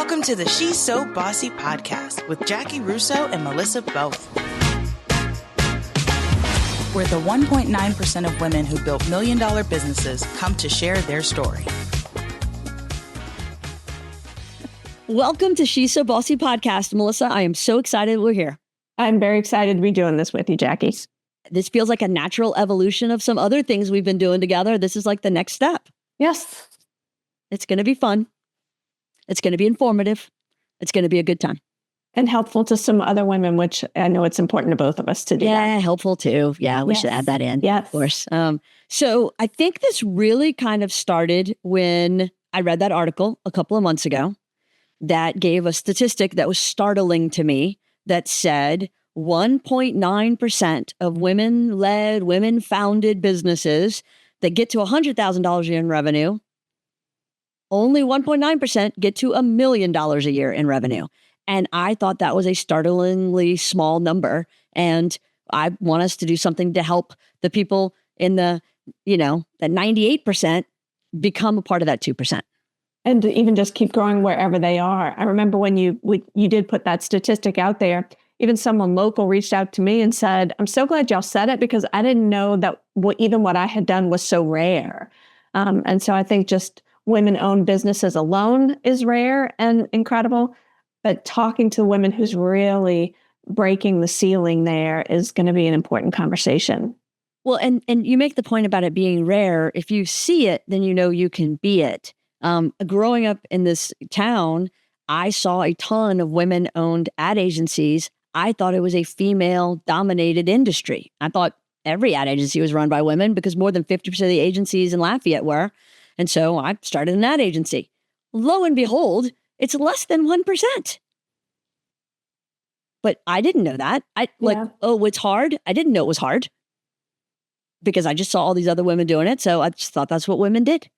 Welcome to the She's So Bossy podcast with Jaci Russo and Melissa Bowen, where the 1.9% of women who built million-dollar businesses come to share their story. Welcome to She's So Bossy podcast. Melissa, I am so excited we're here. I'm very excited to be doing this with you, Jaci. This feels like a natural evolution of some other things we've been doing together. This is like the next step. Yes. It's going to be fun. It's going to be informative. It's going to be a good time. And helpful to some other women, which I know it's important to both of us to do. Yeah, helpful too. Yeah, we should add that in. Yes. Of course. So I think this really kind of started when I read that article a couple of months ago that gave a statistic that was startling to me that said 1.9% of women-led, women-founded businesses that get to $100,000 a year in revenue, only 1.9% get to $1 million a year in revenue. And I thought that was a startlingly small number. And I want us to do something to help the people in the, that 98% become a part of that 2%. And to even just keep growing wherever they are. I remember when you did put that statistic out there, even someone local reached out to me and said, I'm so glad y'all said it because I didn't know that what I had done was so rare. And so I think just women-owned businesses alone is rare and incredible, but talking to women who's really breaking the ceiling there is going to be an important conversation. Well, and you make the point about it being rare. If you see it, then you know you can be it. Growing up in this town, I saw a ton of women-owned ad agencies. I thought it was a female-dominated industry. I thought every ad agency was run by women because more than 50% of the agencies in Lafayette were. And so I started an ad agency. Lo and behold, it's less than 1%. But I didn't know that. It's hard. I didn't know it was hard because I just saw all these other women doing it. So I just thought that's what women did.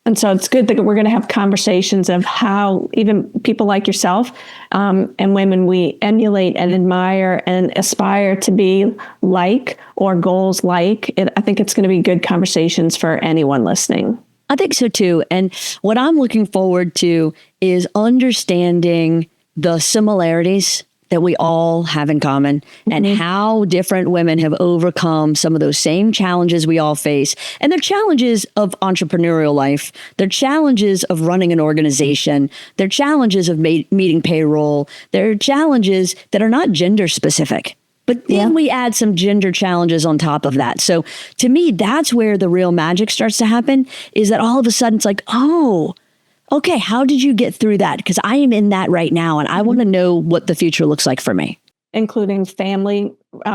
And so it's good that we're going to have conversations of how even people like yourself and women we emulate and admire and aspire to be like or goals like. I think it's going to be good conversations for anyone listening. I think so too. And what I'm looking forward to is understanding the similarities that we all have in common and how different women have overcome some of those same challenges we all face. And they're challenges of entrepreneurial life. They're challenges of running an organization. They're challenges of meeting payroll. They're challenges that are not gender specific. But then we add some gender challenges on top of that. So to me, that's where the real magic starts to happen, is that all of a sudden it's like, oh, okay, how did you get through that? Because I am in that right now, and I want to know what the future looks like for me. Including family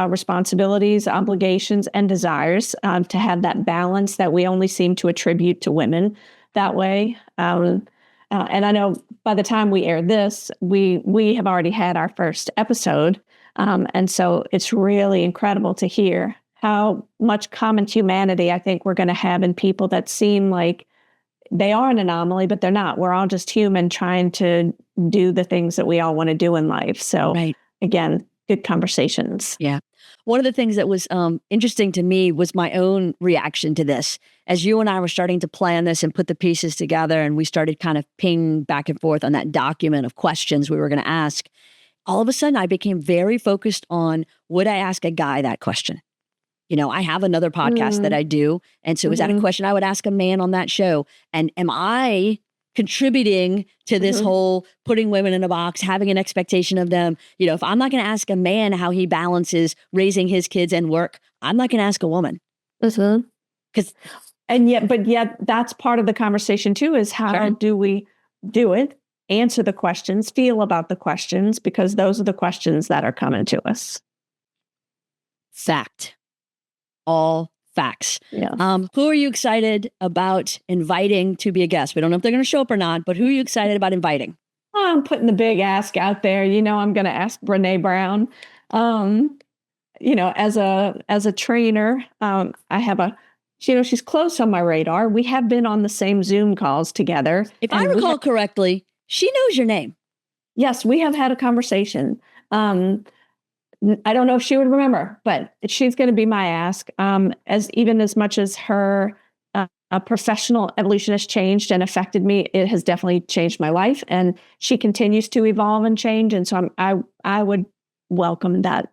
responsibilities, obligations, and desires to have that balance that we only seem to attribute to women that way. And I know by the time we air this, we have already had our first episode. And so it's really incredible to hear how much common humanity I think we're going to have in people that seem like they are an anomaly, but they're not. We're all just human trying to do the things that we all want to do in life. So again, good conversations. Yeah. One of the things that was interesting to me was my own reaction to this. As you and I were starting to plan this and put the pieces together, and we started kind of ping back and forth on that document of questions we were going to ask, all of a sudden I became very focused on, would I ask a guy that question? I have another podcast that I do. And so is that a question I would ask a man on that show? And am I contributing to this whole putting women in a box, having an expectation of them? If I'm not going to ask a man how he balances raising his kids and work, I'm not going to ask a woman. But yet that's part of the conversation too, is how do we do it? Answer the questions, feel about the questions, because those are the questions that are coming to us. Fact. All facts. Yeah. Who are you excited about inviting to be a guest? We don't know if they're going to show up or not, but who are you excited about inviting? I'm putting the big ask out there. I'm going to ask Brene Brown. As a trainer, I have she's close on my radar. We have been on the same Zoom calls together. If I recall correctly, she knows your name. Yes, we have had a conversation. I don't know if she would remember, but she's going to be my ask. As much as her a professional evolution has changed and affected me, it has definitely changed my life. And she continues to evolve and change. And so I would welcome that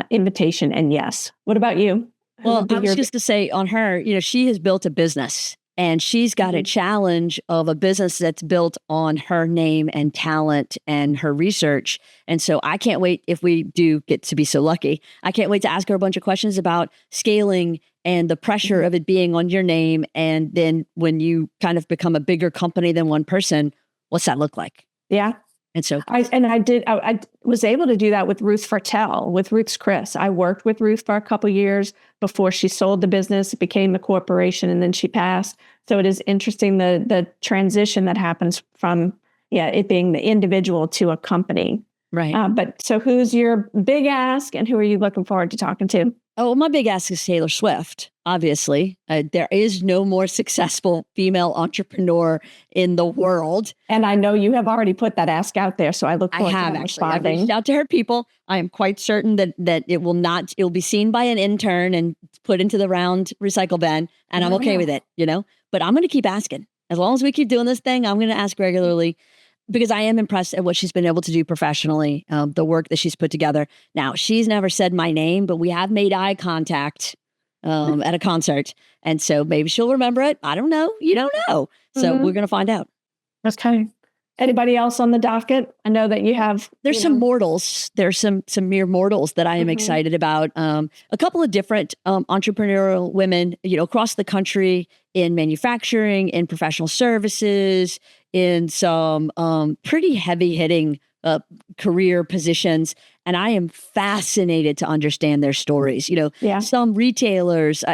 invitation. And yes. What about you? Well, I was just to say on her, she has built a business and she's got a challenge of a business that's built on her name and talent and her research. And so I can't wait, if we do get to be so lucky, I can't wait to ask her a bunch of questions about scaling and the pressure of it being on your name. And then when you kind of become a bigger company than one person, what's that look like? Yeah. And so I was able to do that with Ruth Fartell, with Ruth's Chris. I worked with Ruth for a couple of years before she sold the business, it became the corporation, and then she passed. So it is interesting the transition that happens from it being the individual to a company. Right. But so who's your big ask and who are you looking forward to talking to? Oh, my big ask is Taylor Swift, obviously. There is no more successful female entrepreneur in the world. And I know you have already put that ask out there, so I look forward to responding. I've reached out to her people. I am quite certain that it'll be seen by an intern and put into the round recycle bin, and I'm okay with it, But I'm going to keep asking. As long as we keep doing this thing, I'm going to ask regularly. Because I am impressed at what she's been able to do professionally, the work that she's put together. Now, she's never said my name, but we have made eye contact at a concert. And so maybe she'll remember it. I don't know. You don't know. So we're going to find out. Okay. Anybody else on the docket? I know that you have... There's some mortals. There's some mere mortals that I am excited about. A couple of different entrepreneurial women, across the country in manufacturing, in professional services, in some pretty heavy-hitting career positions. And I am fascinated to understand their stories. Some retailers,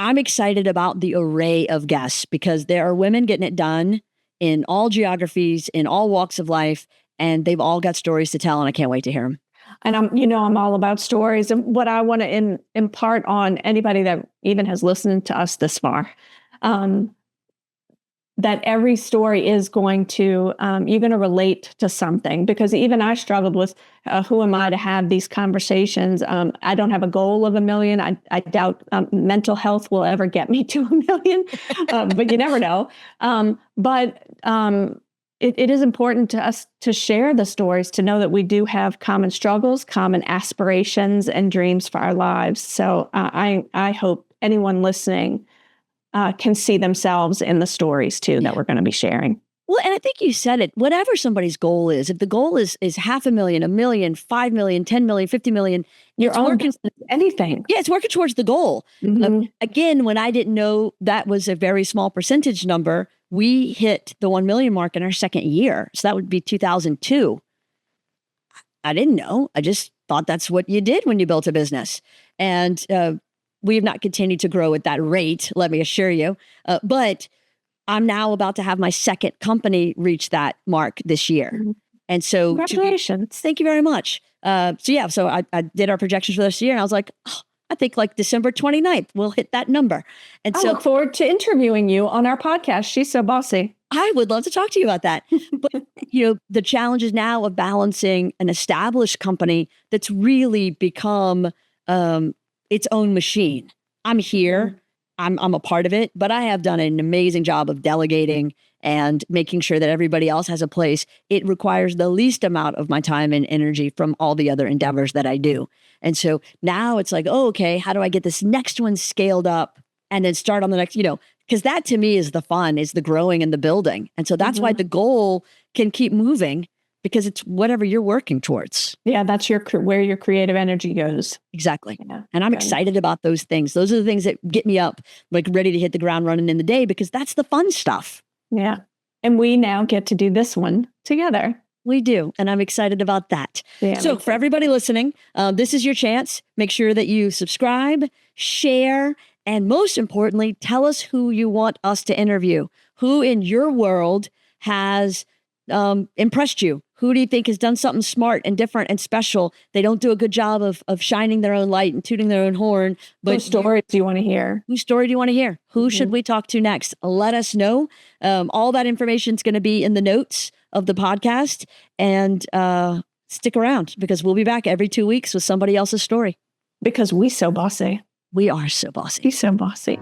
I'm excited about the array of guests because there are women getting it done in all geographies, in all walks of life, and they've all got stories to tell, and I can't wait to hear them. And I'm all about stories. And what I want to impart on anybody that even has listened to us this far, that every story is going to, you're going to relate to something. Because even I struggled with who am I to have these conversations? I don't have a goal of 1 million. I doubt mental health will ever get me to 1 million, but you never know. It is important to us to share the stories, to know that we do have common struggles, common aspirations, and dreams for our lives. So I hope anyone listening can see themselves in the stories too that we're going to be sharing. Well, and I think you said it, whatever somebody's goal is, if the goal is 500,000, 1 million, 5 million, 10 million, 50 million, you're working anything. Yeah, it's working towards the goal. Again, when I didn't know that was a very small percentage number, we hit the 1 million mark in our second year. So that would be 2002. I didn't know. I just thought that's what you did when you built a business. And we have not continued to grow at that rate, let me assure you. But I'm now about to have my second company reach that mark this year. And so congratulations. Thank you very much. So I did our projections for this year and I was like, I think like December 29th, we'll hit that number. And I look forward to interviewing you on our podcast. She's so bossy. I would love to talk to you about that. But, the challenges now of balancing an established company that's really become its own machine. I'm here. I'm a part of it, but I have done an amazing job of delegating and making sure that everybody else has a place. It requires the least amount of my time and energy from all the other endeavors that I do. And so now it's like, okay, how do I get this next one scaled up and then start on the next, because that to me is the fun, is the growing and the building. And so that's why the goal can keep moving, because it's whatever you're working towards. Yeah, that's where your creative energy goes. Exactly. Yeah, and I'm excited about those things. Those are the things that get me up, like ready to hit the ground running in the day, because that's the fun stuff. Yeah. And we now get to do this one together. We do. And I'm excited about that. Yeah, so for everybody listening, this is your chance. Make sure that you subscribe, share, and most importantly, tell us who you want us to interview. Who in your world has impressed you? Who do you think has done something smart and different and special? They don't do a good job of shining their own light and tooting their own horn. But whose story do you want to hear? Whose story do you want to hear? Who should we talk to next? Let us know. All that information is going to be in the notes of the podcast. And stick around, because we'll be back every 2 weeks with somebody else's story. Because we so bossy. We are so bossy. He's so bossy.